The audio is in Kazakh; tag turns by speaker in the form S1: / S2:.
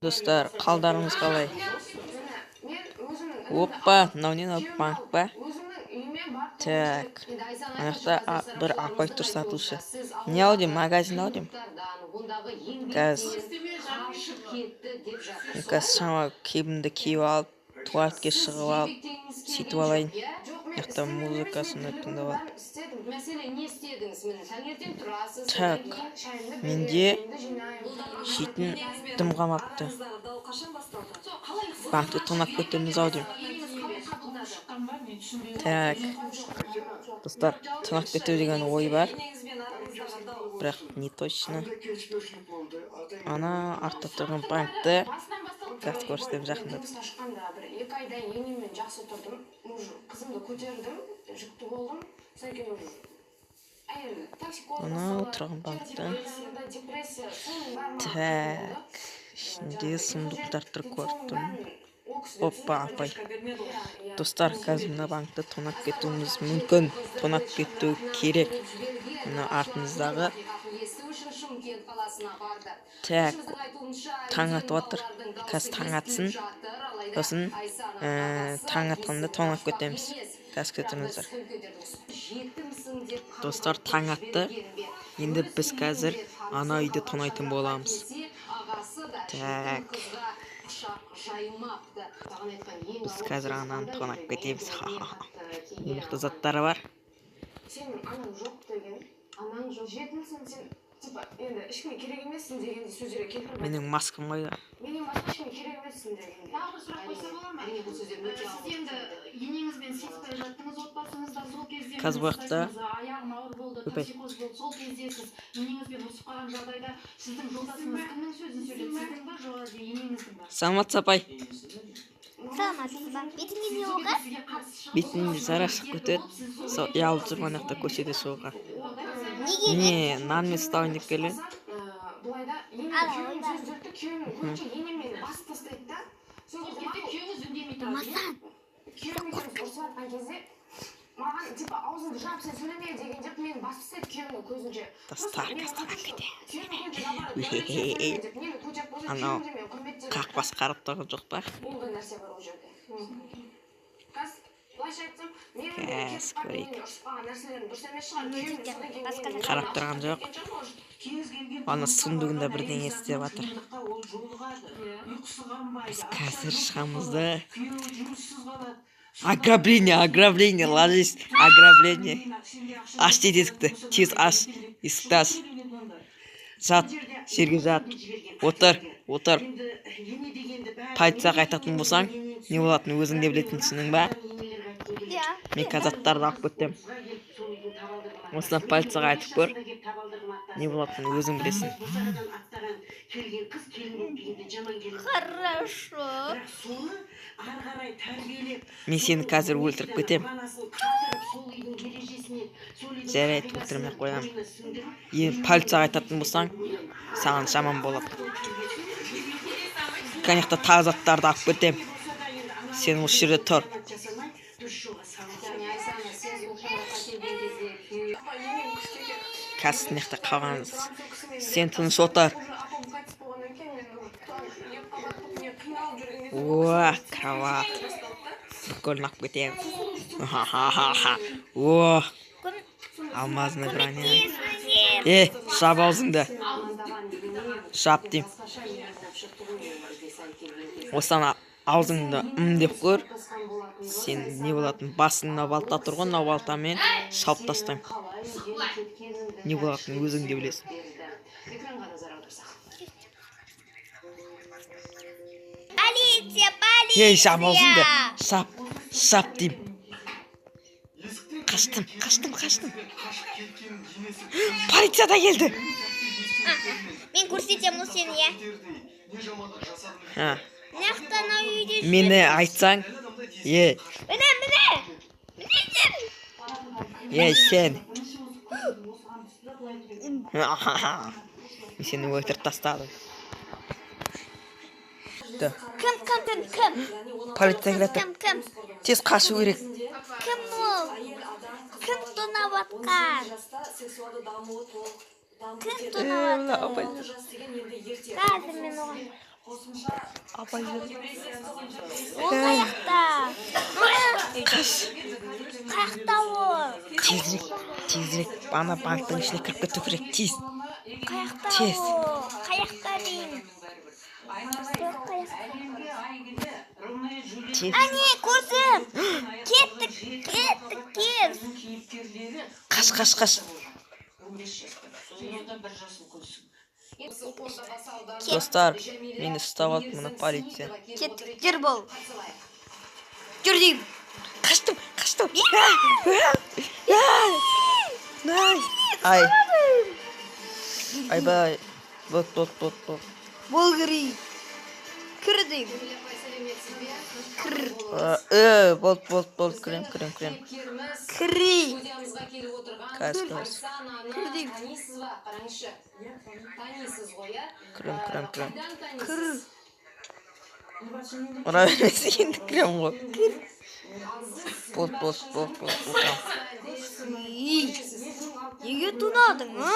S1: Достар, қалдарыңыз қалай? Оппа, мынау не банк па? Так, аяқта бір апай тұр сатушы. Не алдым, магазин алдым. Қазір шама кебімді киіп алып, туалетке шығып алып, сөйтіп алайын. Аяқта музыкасын тыңдап алып. Так, менде шетін дым қалмапты. Банкты тонап кетеміз ау деймін. Так, достар, тонап кету деген ой бар. Бірақ не точно. Ана артта тұрған банкты қазір көрсетем жақындап. Ана отырған банкты. Так, ішінде сұмдықтар тұр көрдім. Оппа, апай. Достар, қазір мына банкты тонап кетуіміз мүмкін. Тонап кету керек. Мына артымыздағы. Так, таң атып отыр. Қазір таң атсын. Сосын таң атқанда тонап кетеміз. Қазір кетіңіздер. Достар, таң атты. Енді біз қазір ана үйді тонайтын боламыз. Так. Біз қазір ананы тонап кетеміз. Неміқті заттары бар.
S2: Сенің анаң жоқ деген, анаң жоқ. Жетілсің сен, типа, енді ешкімге керек емессің дегенде сөздерге келтіріп.
S1: Менің маскам қайда?
S2: Менің маскам ешкімге керек емессің дегенде.
S3: Тағы бір сұрақ қойса бола ма? Сіз енді енеңізбен сеспай жаттыңыз отбасыңызда, сол кезде
S1: қазір уақытта
S3: аяғым ауыр болды, токсикоз болды, сол кезде сіз енеңізбен ұрысып қалған жағдайда сіздің жолдасыңыз кімнің сөзін сөйледі, сіздің ба жоқ әлде енеңіздің ба?
S1: Саламатсыз, апай.
S4: Саламатсыз ба? Бетіңе не оғы?
S1: Бетіңе зара шығып кетеді. Сол ұялып жүрген жақта көшеде шығуға.
S4: Неге?
S1: Не, нан мен ұстауын деп келген.
S2: Былайда енем сөздерді күйеуім көрінше енем мені басып тастайды да.
S3: Сол кезде күйеуіңіз үндемей тұрады.
S2: Күйеуім екеуміз ұрысып жатқан кезде маған типа аузыңды жауып сен сөйлеме деген деп мені басып тастайды күйеуімнің көзінше.
S1: Достар, анау қақпас қарап тұрған жоқ па?
S2: Ондай нәрсе бар ол жерде. Былайша айтсам,
S1: көрейік.
S2: ұрыспаған нәрселердің дұрыс емес шығар.
S1: Қарап тұрған жоқ. Ана сұндығында бірдеңе істеп жатыр. Біз қазір шығамызды. Ограбление, ложись, ограбление. Аш тесікті, тез аш, есікті аш. Жат, жерге жат. Отыр. Полицияға айтатын болсаң, не болатынын өзің де білетін түсінің ба? Мен қазаттарды алып кеттім. Осыдан полицияға айтып көр. Не болатынын өзің білесің.
S4: Хорошо.
S1: Мен сені қазір өлтіріп кетем. Жарайды, өлтірмей қоям. Полицияға айтатын болсаң, саған жаман болады. Қанақта тазаттарды алып кетем. Сен осы жерде тұр. Қазір нақта қалғаныз. Сен тыныш отыр. Ооо, кроват. Бүкілін алып кетем. Ооо, алмазына броня. Шап аузыңды. Шап дейм. Осыдан аузыңды деп көр. Сен не болатын? Басыңна балта тұрған, мына балтамен шалып тастайм. Не болатын өзің де білесің.
S4: Полиция!
S1: Шап аузыңды. Шап дейм. Қаштым. Полиция да келді.
S4: Мен көрсетем ол сені, я. Нақтана үйде жүр.
S1: Мені айтсаң,
S4: Міне!
S1: сен. Мен сені өлтіріп тастадым.
S4: Кім?
S1: Полиция келеді.
S4: Кім?
S1: Тез қашу керек.
S4: Кім ол? Кім тонап атқан? Қазір мен оған
S1: Апай жүр.
S4: Ол қаяқта? Қаяқта ол?
S1: Тезірек. Бана банктың ішіне кіріп кету керек. Тез.
S4: Қаяқта
S1: Тез.
S4: ол? Қаяқта деймін.
S1: Тез.
S4: Әне, көзім. Кеттік.
S1: Қаш. Достар, мені ұстап алды мына полиция.
S4: Кеттік, жүр бол. Жүр деймін.
S1: Қаштым. Айбай. Вот.
S4: Бол кірейін. Кір деймін.
S1: Болды, кірем.
S4: Кірейін.
S1: Кәз.
S4: Кір деймін.
S1: Кірем.
S4: Кір.
S1: Ona vermesi şimdi kırım bu. Bot.
S4: Неге тонадың, а?